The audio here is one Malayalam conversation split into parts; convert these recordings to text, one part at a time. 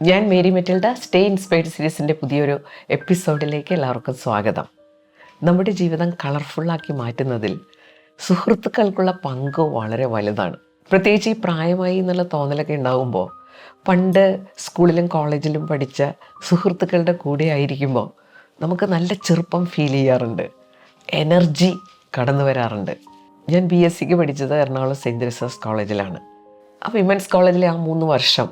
ഞാൻ മേരി മെറ്റിൽഡ. സ്റ്റേ ഇൻസ്പയർഡ് സീരീസിൻ്റെ പുതിയൊരു എപ്പിസോഡിലേക്ക് എല്ലാവർക്കും സ്വാഗതം. നമ്മുടെ ജീവിതം കളർഫുള്ളാക്കി മാറ്റുന്നതിൽ സുഹൃത്തുക്കൾക്കുള്ള പങ്ക് വളരെ വലുതാണ്. പ്രത്യേകിച്ച് ഈ പ്രായമായി എന്നുള്ള തോന്നലൊക്കെ ഉണ്ടാകുമ്പോൾ, പണ്ട് സ്കൂളിലും കോളേജിലും പഠിച്ച സുഹൃത്തുക്കളുടെ കൂടെ ആയിരിക്കുമ്പോൾ നമുക്ക് നല്ല ചെറുപ്പം ഫീൽ ചെയ്യാറുണ്ട്, എനർജി കടന്നു വരാറുണ്ട്. ഞാൻ BSc പഠിച്ചത് എറണാകുളം സെൻറ്റ് ജോസഫ്സ് കോളേജിലാണ്. ആ വിമൻസ് കോളേജിലെ ആ 3 വർഷം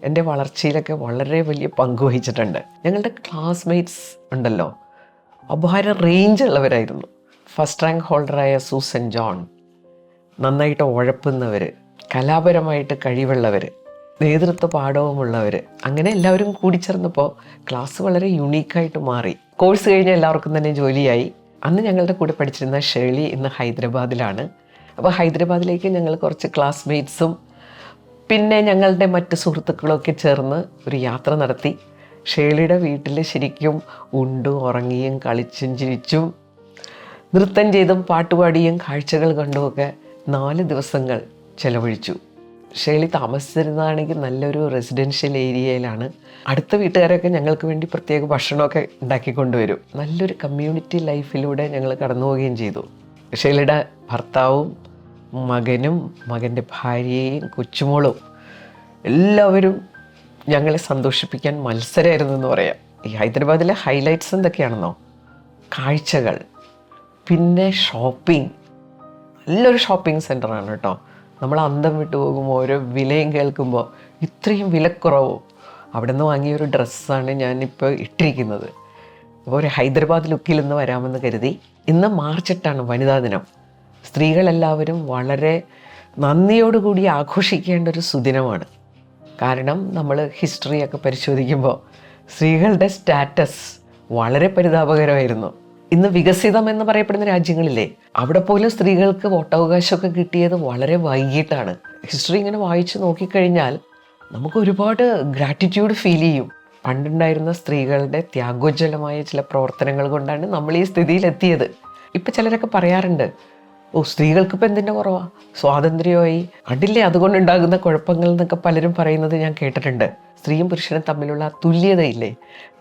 എൻ്റെ വളർച്ചയിലൊക്കെ വളരെ വലിയ പങ്ക് വഹിച്ചിട്ടുണ്ട്. ഞങ്ങളുടെ ക്ലാസ്മേറ്റ്സ് ഉണ്ടല്ലോ, അപാര റേഞ്ച് ഉള്ളവരായിരുന്നു. ഫസ്റ്റ് റാങ്ക് ഹോൾഡറായ സൂസൻ ജോൺ, നന്നായിട്ട് ഉഴപ്പുന്നവർ, കലാപരമായിട്ട് കഴിവുള്ളവർ, നേതൃത്വ പാഠവുമുള്ളവർ, അങ്ങനെ എല്ലാവരും കൂടിച്ചേർന്നപ്പോൾ ക്ലാസ് വളരെ യുണീക്കായിട്ട് മാറി. കോഴ്സ് കഴിഞ്ഞ് എല്ലാവർക്കും തന്നെ ജോലിയായി. അന്ന് ഞങ്ങളുടെ കൂടെ പഠിച്ചിരുന്ന ഷേർലി ഇന്ന് ഹൈദരാബാദിലാണ്. അപ്പോൾ ഹൈദരാബാദിലേക്ക് ഞങ്ങൾ കുറച്ച് ക്ലാസ്മേറ്റ്സും പിന്നെ ഞങ്ങളുടെ മറ്റ് സുഹൃത്തുക്കളൊക്കെ ചേർന്ന് ഒരു യാത്ര നടത്തി. ഷേർലിയുടെ വീട്ടിൽ ശരിക്കും ഉണ്ടും ഉറങ്ങിയും കളിച്ചും ചിരിച്ചും നൃത്തം ചെയ്തും പാട്ടുപാടിയും കാഴ്ചകൾ കണ്ടുമൊക്കെ 4 ദിവസങ്ങൾ ചെലവഴിച്ചു. ഷേർലി താമസിച്ചിരുന്നതാണെങ്കിൽ നല്ലൊരു റെസിഡൻഷ്യൽ ഏരിയയിലാണ്. അടുത്ത വീട്ടുകാരൊക്കെ ഞങ്ങൾക്ക് വേണ്ടി പ്രത്യേക ഭക്ഷണമൊക്കെ ഉണ്ടാക്കിക്കൊണ്ടുവരും. നല്ലൊരു കമ്മ്യൂണിറ്റി ലൈഫിലൂടെ ഞങ്ങൾ കടന്നു പോവുകയും ചെയ്തു. ഷേർലിയുടെ ഭർത്താവും മകനും മകൻ്റെ ഭാര്യയും കൊച്ചുമോളും എല്ലാവരും ഞങ്ങളെ സന്തോഷിപ്പിക്കാൻ മത്സരമായിരുന്നു എന്ന് പറയാം. ഈ ഹൈദരാബാദിലെ ഹൈലൈറ്റ്സ് എന്തൊക്കെയാണെന്നോ, കാഴ്ചകൾ, പിന്നെ ഷോപ്പിംഗ്. നല്ലൊരു ഷോപ്പിംഗ് സെൻ്ററാണ് കേട്ടോ. നമ്മൾ അന്തം വിട്ടു പോകുമ്പോൾ ഓരോ വിലയും കേൾക്കുമ്പോൾ ഇത്രയും വിലക്കുറവോ. അവിടെ നിന്ന് വാങ്ങിയൊരു ഡ്രസ്സാണ് ഞാനിപ്പോൾ ഇട്ടിരിക്കുന്നത്. അപ്പോൾ ഒരു ഹൈദരാബാദ് ലുക്കിൽ ഇന്ന് വരാമെന്ന് കരുതി. ഇന്ന് മാർച്ച് 8 വനിതാ ദിനം. സ്ത്രീകളെല്ലാവരും വളരെ നന്ദിയോടുകൂടി ആഘോഷിക്കേണ്ട ഒരു സുദിനമാണ്. കാരണം നമ്മൾ ഹിസ്റ്ററിയൊക്കെ പരിശോധിക്കുമ്പോൾ സ്ത്രീകളുടെ സ്റ്റാറ്റസ് വളരെ പരിതാപകരമായിരുന്നു. ഇന്ന് വികസിതം എന്ന് പറയപ്പെടുന്ന രാജ്യങ്ങളിലെ അവിടെ പോലും സ്ത്രീകൾക്ക് വോട്ടവകാശമൊക്കെ കിട്ടിയത് വളരെ വൈകിട്ടാണ്. ഹിസ്റ്ററി ഇങ്ങനെ വായിച്ച് നോക്കിക്കഴിഞ്ഞാൽ നമുക്ക് ഒരുപാട് ഗ്രാറ്റിറ്റ്യൂഡ് ഫീൽ ചെയ്യും. പണ്ടുണ്ടായിരുന്ന സ്ത്രീകളുടെ ത്യാഗോജ്വലമായ ചില പ്രവർത്തനങ്ങൾ കൊണ്ടാണ് നമ്മൾ ഈ സ്ഥിതിയിലെത്തിയത്. ഇപ്പം ചിലരൊക്കെ പറയാറുണ്ട്, സ്ത്രീകൾക്കിപ്പോൾ എന്തിൻ്റെ കുറവാ, സ്വാതന്ത്ര്യമായി കണ്ടില്ലേ, അതുകൊണ്ടുണ്ടാകുന്ന കുഴപ്പങ്ങൾ എന്നൊക്കെ പലരും പറയുന്നത് ഞാൻ കേട്ടിട്ടുണ്ട്. സ്ത്രീയും പുരുഷനും തമ്മിലുള്ള തുല്യതയില്ലേ,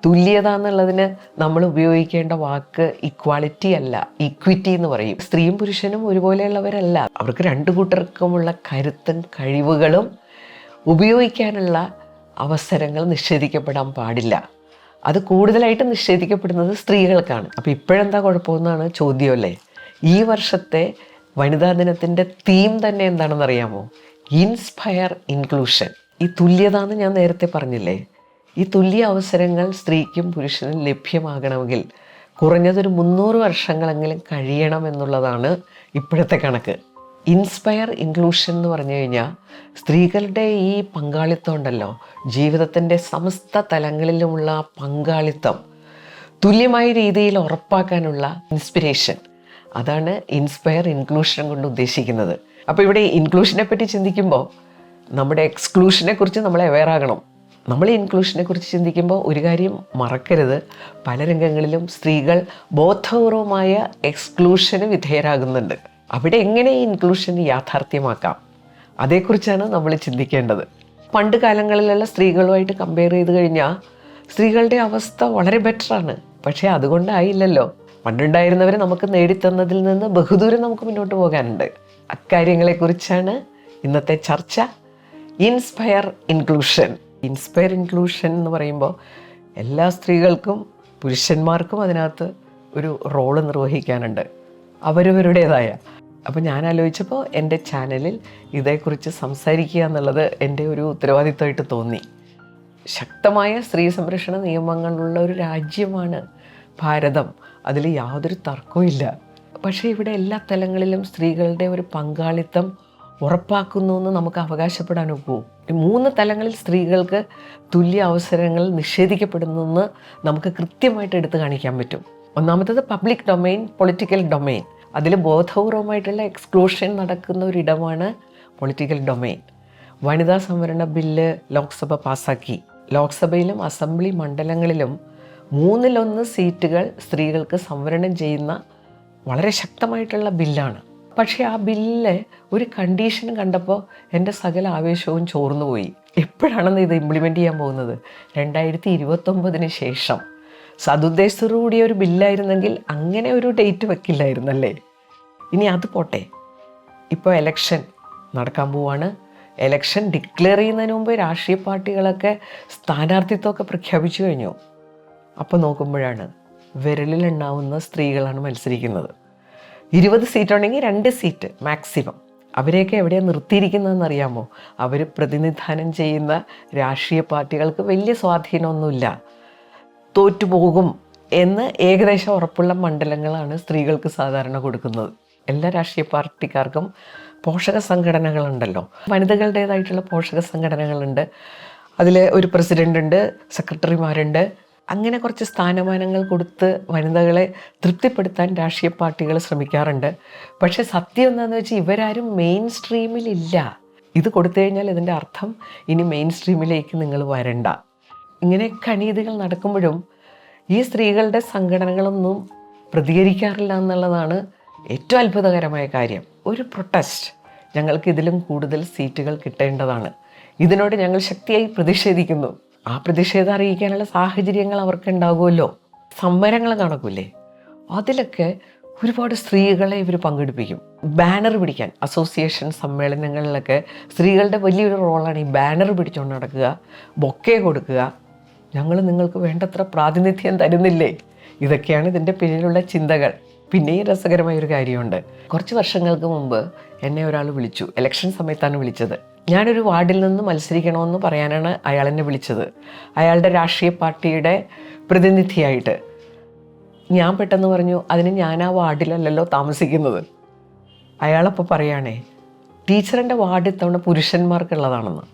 തുല്യത എന്നുള്ളതിന് നമ്മൾ ഉപയോഗിക്കേണ്ട വാക്ക് ഇക്വാളിറ്റി അല്ല, ഇക്വിറ്റി എന്ന് പറയും. സ്ത്രീയും പുരുഷനും ഒരുപോലെയുള്ളവരല്ല. അവർക്ക് 2 കൂട്ടർക്കുമുള്ള കരുത്തും കഴിവുകളും ഉപയോഗിക്കാനുള്ള അവസരങ്ങൾ നിഷേധിക്കപ്പെടാൻ പാടില്ല. അത് കൂടുതലായിട്ട് നിഷേധിക്കപ്പെടുന്നത് സ്ത്രീകൾക്കാണ്. അപ്പോൾ ഇപ്പോഴെന്താ കുഴപ്പമെന്നാണ് ചോദ്യമല്ലേ. ഈ വർഷത്തെ വനിതാ ദിനത്തിൻ്റെ തീം തന്നെ എന്താണെന്നറിയാമോ? Inspire inclusion. ഈ തുല്യത എന്ന് ഞാൻ നേരത്തെ പറഞ്ഞില്ലേ, ഈ തുല്യ അവസരങ്ങൾ സ്ത്രീക്കും പുരുഷനും ലഭ്യമാകണമെങ്കിൽ കുറഞ്ഞതൊരു 300 വർഷങ്ങളെങ്കിലും കഴിയണം എന്നുള്ളതാണ് ഇപ്പോഴത്തെ കണക്ക്. ഇൻസ്പയർ ഇൻക്ലൂഷൻ എന്ന് പറഞ്ഞു കഴിഞ്ഞാൽ സ്ത്രീകളുടെ ഈ പങ്കാളിത്തം ഉണ്ടല്ലോ, ജീവിതത്തിൻ്റെ സമസ്ത തലങ്ങളിലുമുള്ള പങ്കാളിത്തം തുല്യമായ രീതിയിൽ ഉറപ്പാക്കാനുള്ള ഇൻസ്പിരേഷൻ, അതാണ് ഇൻസ്പയർ ഇൻക്ലൂഷൻ കൊണ്ട് ഉദ്ദേശിക്കുന്നത്. അപ്പോൾ ഇവിടെ ഇൻക്ലൂഷനെ പറ്റി ചിന്തിക്കുമ്പോൾ നമ്മുടെ എക്സ്ക്ലൂഷനെ കുറിച്ച് നമ്മൾ അവെയർ ആകണം. നമ്മൾ ഇൻക്ലൂഷനെ കുറിച്ച് ചിന്തിക്കുമ്പോൾ ഒരു കാര്യം മറക്കരുത്, പല രംഗങ്ങളിലും സ്ത്രീകൾ ബോധപൂർവമായ എക്സ്ക്ലൂഷന് വിധേയരാകുന്നുണ്ട്. അവിടെ എങ്ങനെ ഈ ഇൻക്ലൂഷൻ യാഥാർത്ഥ്യമാക്കാം, അതേക്കുറിച്ചാണ് നമ്മൾ ചിന്തിക്കേണ്ടത്. പണ്ട് കാലങ്ങളിലുള്ള സ്ത്രീകളുമായിട്ട് കമ്പയർ ചെയ്ത് കഴിഞ്ഞാൽ സ്ത്രീകളുടെ അവസ്ഥ വളരെ ബെറ്ററാണ്. പക്ഷേ അതുകൊണ്ടായില്ലല്ലോ. പണ്ടുണ്ടായിരുന്നവർ നമുക്ക് നേടിത്തന്നതിൽ നിന്ന് ബഹുദൂരം നമുക്ക് മുന്നോട്ട് പോകാനുണ്ട്. അക്കാര്യങ്ങളെക്കുറിച്ചാണ് ഇന്നത്തെ ചർച്ച. Inspire inclusion. ഇൻസ്പയർ ഇൻക്ലൂഷൻ എന്ന് പറയുമ്പോൾ എല്ലാ സ്ത്രീകൾക്കും പുരുഷന്മാർക്കും അതിനകത്ത് ഒരു റോള് നിർവഹിക്കാനുണ്ട്, അവരവരുടേതായ. അപ്പോൾ ഞാൻ ആലോചിച്ചപ്പോൾ എൻ്റെ ചാനലിൽ ഇതേക്കുറിച്ച് സംസാരിക്കുക എന്നുള്ളത് എൻ്റെ ഒരു ഉത്തരവാദിത്തമായിട്ട് തോന്നി. ശക്തമായ സ്ത്രീ സംരക്ഷണ നിയമങ്ങളുള്ള ഒരു രാജ്യമാണ് ഭാരതം, അതിൽ യാതൊരു തർക്കവും ഇല്ല. പക്ഷേ ഇവിടെ എല്ലാ തലങ്ങളിലും സ്ത്രീകളുടെ ഒരു പങ്കാളിത്തം ഉറപ്പാക്കുന്നു എന്ന് നമുക്ക് അവകാശപ്പെടാൻ ഒക്കുമോ? 3 തലങ്ങളിൽ സ്ത്രീകൾക്ക് തുല്യ അവസരങ്ങൾ നിഷേധിക്കപ്പെടുന്നെന്ന് നമുക്ക് കൃത്യമായിട്ട് എടുത്തു കാണിക്കാൻ പറ്റും. ഒന്നാമത്തത് പബ്ലിക് ഡൊമൈൻ, പൊളിറ്റിക്കൽ ഡൊമൈൻ. അതിൽ ബോധപൂർവമായിട്ടുള്ള എക്സ്ക്ലൂഷൻ നടക്കുന്ന ഒരിടമാണ് പൊളിറ്റിക്കൽ ഡൊമൈൻ. വനിതാ സംവരണ ബില്ല് ലോക്സഭ പാസ്സാക്കി. ലോക്സഭയിലും അസംബ്ലി മണ്ഡലങ്ങളിലും 3/1 സീറ്റുകൾ സ്ത്രീകൾക്ക് സംവരണം ചെയ്യുന്ന വളരെ ശക്തമായിട്ടുള്ള ബില്ലാണ്. പക്ഷേ ആ ബില്ലിലെ ഒരു കണ്ടീഷൻ കണ്ടപ്പോൾ എൻ്റെ സകല ആവേശവും ചോർന്നു പോയി. എപ്പോഴാണെന്ന് ഇത് ഇംപ്ലിമെൻ്റ് ചെയ്യാൻ പോകുന്നത്? 2029 ശേഷം. സതുദ്ദേശത്തോടുകൂടിയ ഒരു ബില്ലായിരുന്നെങ്കിൽ അങ്ങനെ ഒരു ഡേറ്റ് വെക്കില്ലായിരുന്നല്ലേ. ഇനി അത് പോട്ടെ, ഇപ്പോൾ എലക്ഷൻ നടക്കാൻ പോവാണ്. എലക്ഷൻ ഡിക്ലെയർ ചെയ്യുന്നതിന് മുമ്പ് രാഷ്ട്രീയ പാർട്ടികളൊക്കെ സ്ഥാനാർത്ഥിത്വമൊക്കെ പ്രഖ്യാപിച്ചു കഴിഞ്ഞു. അപ്പോൾ നോക്കുമ്പോഴാണ് വിരലിലുണ്ടാവുന്ന സ്ത്രീകളാണ് മത്സരിക്കുന്നത്. 20 സീറ്റ് ഉണ്ടെങ്കിൽ 2 സീറ്റ് മാക്സിമം. അവരെയൊക്കെ എവിടെയാണ് നിർത്തിയിരിക്കുന്നതെന്ന് അറിയാമോ? അവർ പ്രതിനിധാനം ചെയ്യുന്ന രാഷ്ട്രീയ പാർട്ടികൾക്ക് വലിയ സ്വാധീനമൊന്നുമില്ല, തോറ്റുപോകും എന്ന് ഏകദേശം ഉറപ്പുള്ള മണ്ഡലങ്ങളാണ് സ്ത്രീകൾക്ക് സാധാരണ കൊടുക്കുന്നത്. എല്ലാ രാഷ്ട്രീയ പാർട്ടിക്കാർക്കും പോഷക സംഘടനകളുണ്ടല്ലോ, വനിതകളുടേതായിട്ടുള്ള പോഷക സംഘടനകളുണ്ട്. അതിൽ ഒരു പ്രസിഡൻ്റ് ഉണ്ട്, സെക്രട്ടറിമാരുണ്ട്. അങ്ങനെ കുറച്ച് സ്ഥാനമാനങ്ങൾ കൊടുത്ത് വനിതകളെ തൃപ്തിപ്പെടുത്താൻ രാഷ്ട്രീയ പാർട്ടികൾ ശ്രമിക്കാറുണ്ട്. പക്ഷേ സത്യം എന്താണെന്ന് വെച്ചാൽ ഇവരാരും മെയിൻ സ്ട്രീമിലില്ല. ഇത് കൊടുത്തു കഴിഞ്ഞാൽ ഇതിൻ്റെ അർത്ഥം ഇനി മെയിൻ സ്ട്രീമിലേക്ക് നിങ്ങൾ വരണ്ട. ഇങ്ങനെയൊക്കെ അനീതികൾ നടക്കുമ്പോഴും ഈ സ്ത്രീകളുടെ സംഘടനകളൊന്നും പ്രതികരിക്കാറില്ല എന്നുള്ളതാണ് ഏറ്റവും അത്ഭുതകരമായ കാര്യം. ഒരു പ്രൊട്ടസ്റ്റ്, ഞങ്ങൾക്ക് ഇതിലും കൂടുതൽ സീറ്റുകൾ കിട്ടേണ്ടതാണ്, ഇതിനോട് ഞങ്ങൾ ശക്തിയായി പ്രതിഷേധിക്കുന്നു. ആ പ്രതിഷേധം അറിയിക്കാനുള്ള സാഹചര്യങ്ങൾ അവർക്ക് ഉണ്ടാകുമല്ലോ. സമരങ്ങൾ നടക്കൂലേ, അതിലൊക്കെ ഒരുപാട് സ്ത്രീകളെ ഇവർ പങ്കെടുപ്പിക്കും. ബാനർ പിടിക്കാൻ അസോസിയേഷൻ സമ്മേളനങ്ങളിലൊക്കെ സ്ത്രീകളുടെ വലിയൊരു റോളാണ് ഈ ബാനർ പിടിച്ചുകൊണ്ട് നടക്കുക, ബൊക്കെ കൊടുക്കുക. ഞങ്ങൾ നിങ്ങൾക്ക് വേണ്ടത്ര പ്രാതിനിധ്യം തരുന്നില്ലേ? ഇതൊക്കെയാണ് ഇതിൻ്റെ പിന്നിലുള്ള ചിന്തകൾ. പിന്നെയും രസകരമായൊരു കാര്യമുണ്ട്. കുറച്ച് വർഷങ്ങൾക്ക് മുമ്പ് എന്നെ ഒരാൾ വിളിച്ചു. ഇലക്ഷൻ സമയത്താണ് വിളിച്ചത്. ഞാനൊരു വാർഡിൽ നിന്ന് മത്സരിക്കണമെന്ന് പറയാനാണ് അയാൾ എന്നെ വിളിച്ചത്, അയാളുടെ രാഷ്ട്രീയ പാർട്ടിയുടെ പ്രതിനിധിയായിട്ട്. ഞാൻ പെട്ടെന്ന് പറഞ്ഞു, അതിന് ഞാൻ ആ വാർഡിലല്ലല്ലോ താമസിക്കുന്നത്. അയാളപ്പോൾ പറയുകയാണേ, ടീച്ചറിൻ്റെ വാർഡ് ഇത്തവണ പുരുഷന്മാർക്കുള്ളതാണെന്ന്.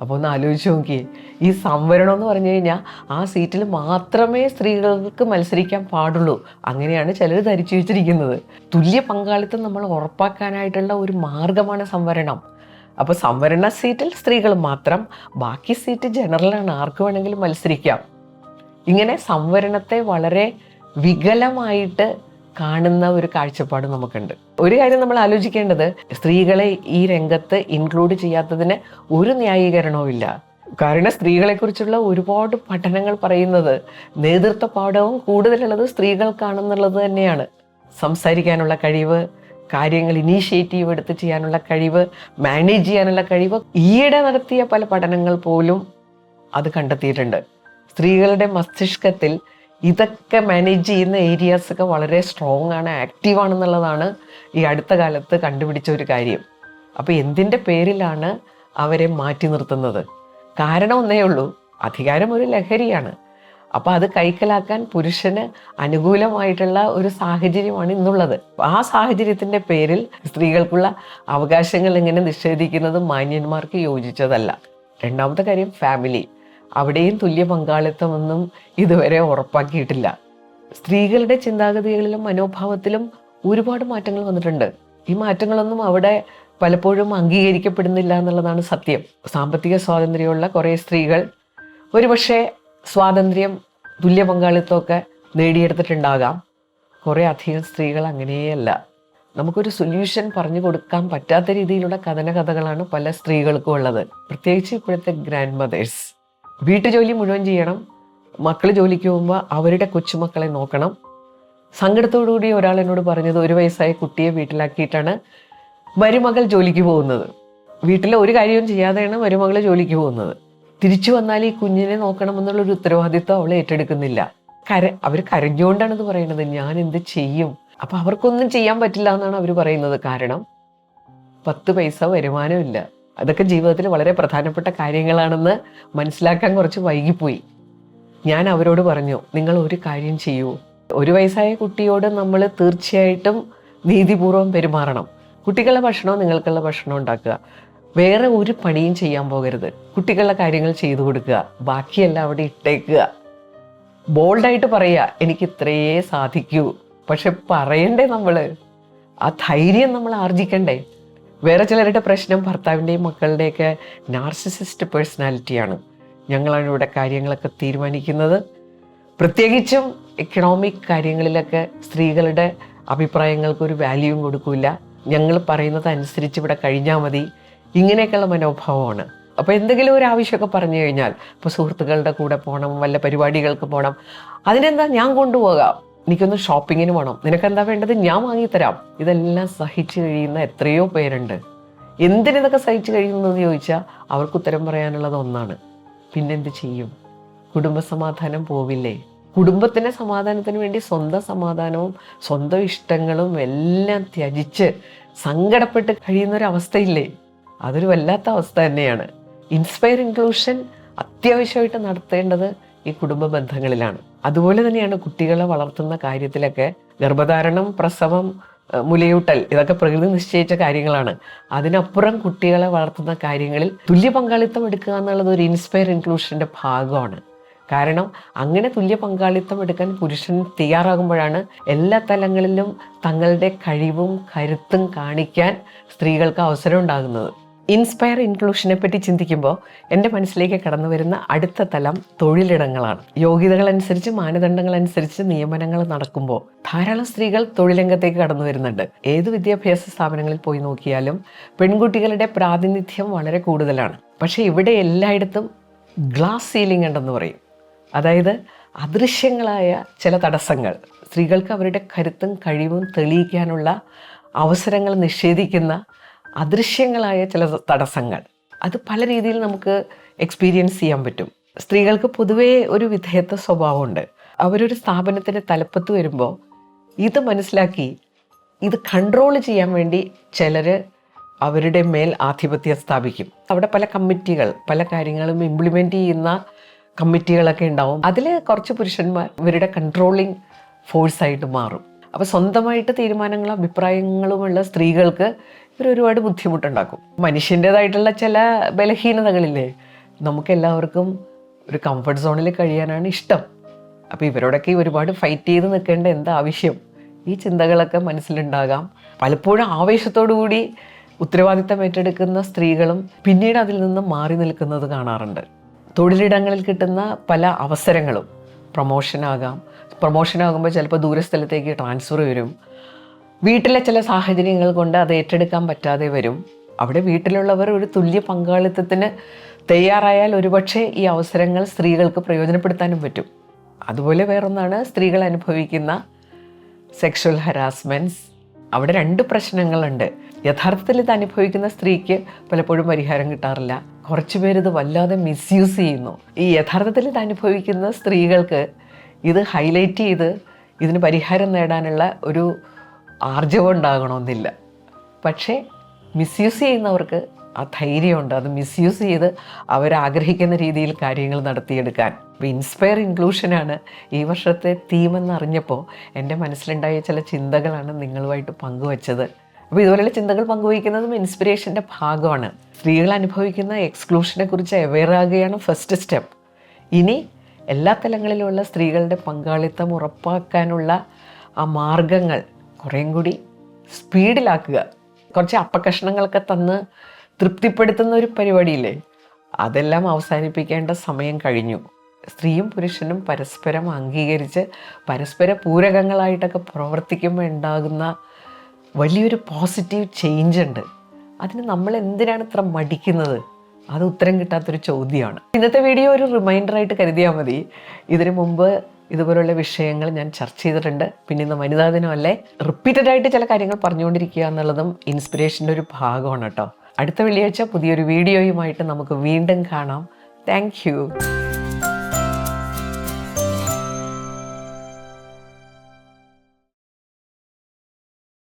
അപ്പോൾ ഒന്ന് ആലോചിച്ച് നോക്കിയേ, ഈ സംവരണം എന്ന് പറഞ്ഞു കഴിഞ്ഞാൽ ആ സീറ്റിൽ മാത്രമേ സ്ത്രീകൾക്ക് മത്സരിക്കാൻ പാടുള്ളൂ. അങ്ങനെയാണ് ചിലർ ധരിച്ചു വെച്ചിരിക്കുന്നത്. തുല്യ പങ്കാളിത്തം നമ്മൾ ഉറപ്പാക്കാനായിട്ടുള്ള ഒരു മാർഗമാണ് സംവരണം. അപ്പോൾ സംവരണ സീറ്റിൽ സ്ത്രീകൾ മാത്രം, ബാക്കി സീറ്റ് ജനറലാണ്, ആർക്ക് വേണമെങ്കിലും മത്സരിക്കാം. ഇങ്ങനെ സംവരണത്തെ വളരെ വികലമായിട്ട് കാണുന്ന ഒരു കാഴ്ചപ്പാട് നമുക്കുണ്ട്. ഒരു കാര്യം നമ്മൾ ആലോചിക്കേണ്ടത്, സ്ത്രീകളെ ഈ രംഗത്ത് ഇൻക്ലൂഡ് ചെയ്യാത്തതിന് ഒരു ന്യായീകരണവും ഇല്ല. കാരണം സ്ത്രീകളെക്കുറിച്ചുള്ള ഒരുപാട് പഠനങ്ങൾ പറയുന്നത് നേതൃത്വ പാഠവും കൂടുതലുള്ളത് സ്ത്രീകൾക്കാണെന്നുള്ളത് തന്നെയാണ്. സംസാരിക്കാനുള്ള കഴിവ്, കാര്യങ്ങൾ ഇനീഷ്യേറ്റീവ് എടുത്ത് ചെയ്യാനുള്ള കഴിവ്, മാനേജ് ചെയ്യാനുള്ള കഴിവ്, ഈയിടെ നടത്തിയ പല പഠനങ്ങൾ പോലും അത് കണ്ടെത്തിയിട്ടുണ്ട്. സ്ത്രീകളുടെ മസ്തിഷ്കത്തിൽ ഇതൊക്കെ മാനേജ് ചെയ്യുന്ന ഏരിയാസൊക്കെ വളരെ സ്ട്രോങ് ആണ്, ആക്റ്റീവാണെന്നുള്ളതാണ് ഈ അടുത്ത കാലത്ത് കണ്ടുപിടിച്ച ഒരു കാര്യം. അപ്പോൾ എന്തിൻ്റെ പേരിലാണ് അവരെ മാറ്റി നിർത്തുന്നത്? കാരണം ഒന്നേ ഉള്ളൂ, അധികാരം ഒരു ലഹരിയാണ്. അപ്പോൾ അത് കൈക്കലാക്കാൻ പുരുഷന് അനുകൂലമായിട്ടുള്ള ഒരു സാഹചര്യമാണ് ഇന്നുള്ളത്. ആ സാഹചര്യത്തിൻ്റെ പേരിൽ സ്ത്രീകൾക്കുള്ള അവകാശങ്ങൾ ഇങ്ങനെ നിഷേധിക്കുന്നത് മാന്യന്മാർക്ക് യോജിച്ചതല്ല. രണ്ടാമത്തെ കാര്യം ഫാമിലി. അവിടെയും തുല്യ പങ്കാളിത്തമൊന്നും ഇതുവരെ ഉറപ്പാക്കിയിട്ടില്ല. സ്ത്രീകളുടെ ചിന്താഗതികളിലും മനോഭാവത്തിലും ഒരുപാട് മാറ്റങ്ങൾ വന്നിട്ടുണ്ട്. ഈ മാറ്റങ്ങളൊന്നും അവിടെ പലപ്പോഴും അംഗീകരിക്കപ്പെടുന്നില്ല എന്നുള്ളതാണ് സത്യം. സാമ്പത്തിക സ്വാതന്ത്ര്യമുള്ള കുറേ സ്ത്രീകൾ ഒരുപക്ഷെ സ്വാതന്ത്ര്യം, തുല്യ പങ്കാളിത്തമൊക്കെ നേടിയെടുത്തിട്ടുണ്ടാകാം. കുറേ അധികം സ്ത്രീകൾ അങ്ങനെയല്ല. നമുക്കൊരു സൊല്യൂഷൻ പറഞ്ഞു കൊടുക്കാൻ പറ്റാത്ത രീതിയിലുള്ള കഥകളാണ് പല സ്ത്രീകൾക്കും ഉള്ളത്. പ്രത്യേകിച്ച് ഇപ്പോഴത്തെ ഗ്രാൻഡ് മദേഴ്സ്. വീട്ടുജോലി മുഴുവൻ ചെയ്യണം, മക്കൾ ജോലിക്ക് പോകുമ്പോൾ അവരുടെ കൊച്ചുമക്കളെ നോക്കണം. സങ്കടത്തോടുകൂടി ഒരാൾ എന്നോട് പറഞ്ഞത്, 1 വയസ്സായ കുട്ടിയെ വീട്ടിലാക്കിയിട്ടാണ് മരുമകൾ ജോലിക്ക് പോകുന്നത്. വീട്ടിലെ ഒരു കാര്യവും ചെയ്യാതെയാണ് മരുമകൾ ജോലിക്ക് പോകുന്നത്. തിരിച്ചു വന്നാൽ ഈ കുഞ്ഞിനെ നോക്കണമെന്നുള്ളൊരു ഉത്തരവാദിത്വം അവൾ ഏറ്റെടുക്കുന്നില്ല. അവർ കരഞ്ഞുകൊണ്ടാണ് ഇത് പറയുന്നത്, ഞാൻ എന്ത് ചെയ്യും? അപ്പം അവർക്കൊന്നും ചെയ്യാൻ പറ്റില്ല എന്നാണ് അവർ പറയുന്നത്. കാരണം 10 പൈസ വരുമാനമില്ല. അതൊക്കെ ജീവിതത്തിൽ വളരെ പ്രധാനപ്പെട്ട കാര്യങ്ങളാണെന്ന് മനസ്സിലാക്കാൻ കുറച്ച് വൈകിപ്പോയി. ഞാൻ അവരോട് പറഞ്ഞു, നിങ്ങൾ ഒരു കാര്യം ചെയ്യൂ, 1 വയസ്സായ കുട്ടിയോട് നമ്മൾ തീർച്ചയായിട്ടും നീതിപൂർവ്വം പെരുമാറണം. കുട്ടികളുടെ ഭക്ഷണവും നിങ്ങൾക്കുള്ള ഭക്ഷണം ഉണ്ടാക്കുക, വേറെ ഒരു പണിയും ചെയ്യാൻ പോകരുത്. കുട്ടികളുടെ കാര്യങ്ങൾ ചെയ്തു കൊടുക്കുക, ബാക്കിയെല്ലാം അവിടെ ഇട്ടേക്കുക. ബോൾഡായിട്ട് പറയുക, എനിക്ക് ഇത്രയേ സാധിക്കൂ. പക്ഷെ പറയണ്ടേ നമ്മൾ? ആ ധൈര്യം നമ്മൾ ആർജിക്കണ്ടേ? വേറെ ചിലരുടെ പ്രശ്നം ഭർത്താവിൻ്റെയും മക്കളുടെയൊക്കെ നാർസിസിസ്റ്റ് പേഴ്സണാലിറ്റിയാണ്. ഞങ്ങളാണ് ഇവിടെ കാര്യങ്ങളൊക്കെ തീരുമാനിക്കുന്നത്. പ്രത്യേകിച്ചും എക്കണോമിക് കാര്യങ്ങളിലൊക്കെ സ്ത്രീകളുടെ അഭിപ്രായങ്ങൾക്ക് ഒരു വാല്യൂവും കൊടുക്കില്ല. ഞങ്ങൾ പറയുന്നത് അനുസരിച്ച് ഇവിടെ കഴിഞ്ഞാൽ മതി, ഇങ്ങനെയൊക്കെയുള്ള മനോഭാവമാണ്. അപ്പോൾ എന്തെങ്കിലും ഒരു ആവശ്യമൊക്കെ പറഞ്ഞു കഴിഞ്ഞാൽ, ഇപ്പോൾ സുഹൃത്തുക്കളുടെ കൂടെ പോകണം, വല്ല പരിപാടികൾക്ക് പോകണം, അതിനെന്താ ഞാൻ കൊണ്ടുപോകാം, എനിക്കൊന്ന് ഷോപ്പിങ്ങിന് പോകണം, നിനക്കെന്താ വേണ്ടത് ഞാൻ വാങ്ങിത്തരാം. ഇതെല്ലാം സഹിച്ചു കഴിയുന്ന എത്രയോ പേരുണ്ട്. എന്തിനിതൊക്കെ സഹിച്ചു കഴിയുന്നതെന്ന് ചോദിച്ചാൽ അവർക്ക് ഉത്തരം പറയാനുള്ളത് ഒന്നാണ്, പിന്നെന്ത് ചെയ്യും, കുടുംബസമാധാനം പോവില്ലേ? കുടുംബത്തിൻ്റെ സമാധാനത്തിന് വേണ്ടി സ്വന്തം സമാധാനവും സ്വന്തം ഇഷ്ടങ്ങളും എല്ലാം ത്യജിച്ച് സങ്കടപ്പെട്ട് കഴിയുന്നൊരവസ്ഥയില്ലേ? അതൊരു വല്ലാത്ത അവസ്ഥ തന്നെയാണ്. ഇൻസ്പയർ ഇൻക്ലൂഷൻ അത്യാവശ്യമായിട്ട് നടത്തേണ്ടത് ഈ കുടുംബ ബന്ധങ്ങളിലാണ്. അതുപോലെ തന്നെയാണ് കുട്ടികളെ വളർത്തുന്ന കാര്യത്തിലൊക്കെ. ഗർഭധാരണം, പ്രസവം, മുലയൂട്ടൽ, ഇതൊക്കെ പ്രകൃതി നിശ്ചയിച്ച കാര്യങ്ങളാണ്. അതിനപ്പുറം കുട്ടികളെ വളർത്തുന്ന കാര്യങ്ങളിൽ തുല്യ പങ്കാളിത്തം എടുക്കുക എന്നുള്ളത് ഒരു ഇൻസ്പയർ ഇൻക്ലൂഷൻ്റെ ഭാഗമാണ്. കാരണം അങ്ങനെ തുല്യ പങ്കാളിത്തം എടുക്കാൻ പുരുഷൻ തയ്യാറാകുമ്പോഴാണ് എല്ലാ തലങ്ങളിലും തങ്ങളുടെ കഴിവും കരുത്തും കാണിക്കാൻ സ്ത്രീകൾക്ക് അവസരം ഉണ്ടാകുന്നത്. ഇൻസ്പയർ ഇൻക്ലൂഷനെ പറ്റി ചിന്തിക്കുമ്പോൾ എൻ്റെ മനസ്സിലേക്ക് കടന്നു വരുന്ന അടുത്ത തലം തൊഴിലിടങ്ങളാണ്. യോഗ്യതകളനുസരിച്ച്, മാനദണ്ഡങ്ങളനുസരിച്ച് നിയമനങ്ങൾ നടക്കുമ്പോൾ ധാരാളം സ്ത്രീകൾ തൊഴിലംഗത്തേക്ക് കടന്നു വരുന്നുണ്ട്. ഏത് വിദ്യാഭ്യാസ സ്ഥാപനങ്ങളിൽ പോയി നോക്കിയാലും പെൺകുട്ടികളുടെ പ്രാതിനിധ്യം വളരെ കൂടുതലാണ്. പക്ഷേ ഇവിടെ എല്ലായിടത്തും ഗ്ലാസ് സീലിംഗ് ഉണ്ടെന്ന് പറയും. അതായത് അദൃശ്യങ്ങളായ ചില തടസ്സങ്ങൾ, സ്ത്രീകൾക്ക് അവരുടെ കരുത്തും കഴിവും തെളിയിക്കാനുള്ള അവസരങ്ങൾ നിഷേധിക്കുന്ന അദൃശ്യങ്ങളായ ചില തടസ്സങ്ങൾ, അത് പല രീതിയിൽ നമുക്ക് എക്സ്പീരിയൻസ് ചെയ്യാൻ പറ്റും. സ്ത്രീകൾക്ക് പൊതുവേ ഒരു വിധേയത്വ സ്വഭാവമുണ്ട്. അവരൊരു സ്ഥാപനത്തിൻ്റെ തലപ്പത്ത് വരുമ്പോൾ ഇത് മനസ്സിലാക്കി ഇത് കൺട്രോൾ ചെയ്യാൻ വേണ്ടി ചിലർ അവരുടെ മേൽ ആധിപത്യം സ്ഥാപിക്കും. അവിടെ പല കമ്മിറ്റികൾ, പല കാര്യങ്ങളും ഇംപ്ലിമെൻ്റ് ചെയ്യുന്ന കമ്മിറ്റികളൊക്കെ ഉണ്ടാവും. അതിൽ കുറച്ച് പുരുഷന്മാർ ഇവരുടെ കൺട്രോളിങ് ഫോഴ്സായിട്ട് മാറും. അപ്പോൾ സ്വന്തമായിട്ട് തീരുമാനങ്ങളും അഭിപ്രായങ്ങളുമുള്ള സ്ത്രീകൾക്ക് ഇവർ ഒരുപാട് ബുദ്ധിമുട്ടുണ്ടാക്കും. മനുഷ്യൻ്റേതായിട്ടുള്ള ചില ബലഹീനതകളില്ലേ, നമുക്കെല്ലാവർക്കും ഒരു കംഫർട്ട് സോണിൽ കഴിയാനാണ് ഇഷ്ടം. അപ്പോൾ ഇവരോടൊക്കെ ഒരുപാട് ഫൈറ്റ് ചെയ്ത് നിൽക്കേണ്ട എന്താ ആവശ്യം? ഈ ചിന്തകളൊക്കെ മനസ്സിലുണ്ടാകാം. പലപ്പോഴും ആവേശത്തോടു കൂടി ഉത്തരവാദിത്തം ഏറ്റെടുക്കുന്ന സ്ത്രീകളും പിന്നീട് അതിൽ നിന്ന് മാറി നിൽക്കുന്നത് കാണാറുണ്ട്. തൊഴിലിടങ്ങളിൽ കിട്ടുന്ന പല അവസരങ്ങളും പ്രൊമോഷനാകുമ്പോൾ ചിലപ്പോൾ ദൂരസ്ഥലത്തേക്ക് ട്രാൻസ്ഫർ വരും. വീട്ടിലെ ചില സാഹചര്യങ്ങൾ കൊണ്ട് അത് ഏറ്റെടുക്കാൻ പറ്റാതെ വരും. അവിടെ വീട്ടിലുള്ളവർ ഒരു തുല്യ പങ്കാളിത്തത്തിന് തയ്യാറായാൽ ഒരുപക്ഷെ ഈ അവസരങ്ങൾ സ്ത്രീകൾക്ക് പ്രയോജനപ്പെടുത്താനും പറ്റും. അതുപോലെ വേറൊന്നാണ് സ്ത്രീകൾ അനുഭവിക്കുന്ന സെക്ഷൽ ഹരാസ്മെൻറ്റ്സ്. അവിടെ 2 പ്രശ്നങ്ങളുണ്ട്. യഥാർത്ഥത്തിൽ ഇത് അനുഭവിക്കുന്ന സ്ത്രീക്ക് പലപ്പോഴും പരിഹാരം കിട്ടാറില്ല. കുറച്ച് പേരിത് വല്ലാതെ മിസ്യൂസ് ചെയ്യുന്നു. ഈ യഥാർത്ഥത്തിൽ ഇത് അനുഭവിക്കുന്ന സ്ത്രീകൾക്ക് ഇത് ഹൈലൈറ്റ് ചെയ്ത് ഇതിന് പരിഹാരം നേടാനുള്ള ഒരു ആർജവം ഉണ്ടാകണമെന്നില്ല. പക്ഷേ മിസ്യൂസ് ചെയ്യുന്നവർക്ക് ആ ധൈര്യമുണ്ട്. അത് മിസ്യൂസ് ചെയ്ത് അവരാഗ്രഹിക്കുന്ന രീതിയിൽ കാര്യങ്ങൾ നടത്തിയെടുക്കാൻ. അപ്പോൾ ഇൻസ്പയർ ഇൻക്ലൂഷനാണ് ഈ വർഷത്തെ തീമെന്ന് അറിഞ്ഞപ്പോൾ എൻ്റെ മനസ്സിലുണ്ടായ ചില ചിന്തകളാണ് നിങ്ങളുമായിട്ട് പങ്കുവച്ചത്. അപ്പോൾ ഇതുപോലെയുള്ള ചിന്തകൾ പങ്കുവയ്ക്കുന്നതും ഇൻസ്പിറേഷൻ്റെ ഭാഗമാണ്. സ്ത്രീകൾ അനുഭവിക്കുന്ന എക്സ്ക്ലൂഷനെ കുറിച്ച് അവെയറാകുകയാണ് ഫസ്റ്റ് സ്റ്റെപ്പ്. ഇനി എല്ലാ തലങ്ങളിലുമുള്ള സ്ത്രീകളുടെ പങ്കാളിത്തം ഉറപ്പാക്കാനുള്ള ആ മാർഗങ്ങൾ കുറേയും കൂടി സ്പീഡിലാക്കുക. കുറച്ച് അപ്പക്കഷ്ണങ്ങളൊക്കെ തന്ന് തൃപ്തിപ്പെടുത്തുന്ന ഒരു പരിപാടിയില്ലേ, അതെല്ലാം അവസാനിപ്പിക്കേണ്ട സമയം കഴിഞ്ഞു. സ്ത്രീയും പുരുഷനും പരസ്പരം അംഗീകരിച്ച് പരസ്പര പൂരകങ്ങളായിട്ടൊക്കെ പ്രവർത്തിക്കുമ്പോൾ ഉണ്ടാകുന്ന വലിയൊരു പോസിറ്റീവ് ചേഞ്ച് ഉണ്ട്. അതിന് നമ്മൾ എന്തിനാണ് ഇത്ര മടിക്കുന്നത്? അത് ഉത്തരം കിട്ടാത്തൊരു ചോദ്യമാണ്. ഇന്നത്തെ വീഡിയോ ഒരു റിമൈൻഡറായിട്ട് കരുതിയാൽ മതി. ഇതിനു മുമ്പ് ഇതുപോലുള്ള വിഷയങ്ങൾ ഞാൻ ചർച്ച ചെയ്തിട്ടുണ്ട്. പിന്നെ ഇന്ന് വനിതാ ദിനമല്ലേ, റിപ്പീറ്റഡായിട്ട് ചില കാര്യങ്ങൾ പറഞ്ഞുകൊണ്ടിരിക്കുക എന്നുള്ളതും ഇൻസ്പിറേഷൻ്റെ ഒരു ഭാഗമാണ് കേട്ടോ. അടുത്ത വെള്ളിയാഴ്ച പുതിയൊരു വീഡിയോയുമായിട്ട് നമുക്ക് വീണ്ടും കാണാം. Thank you.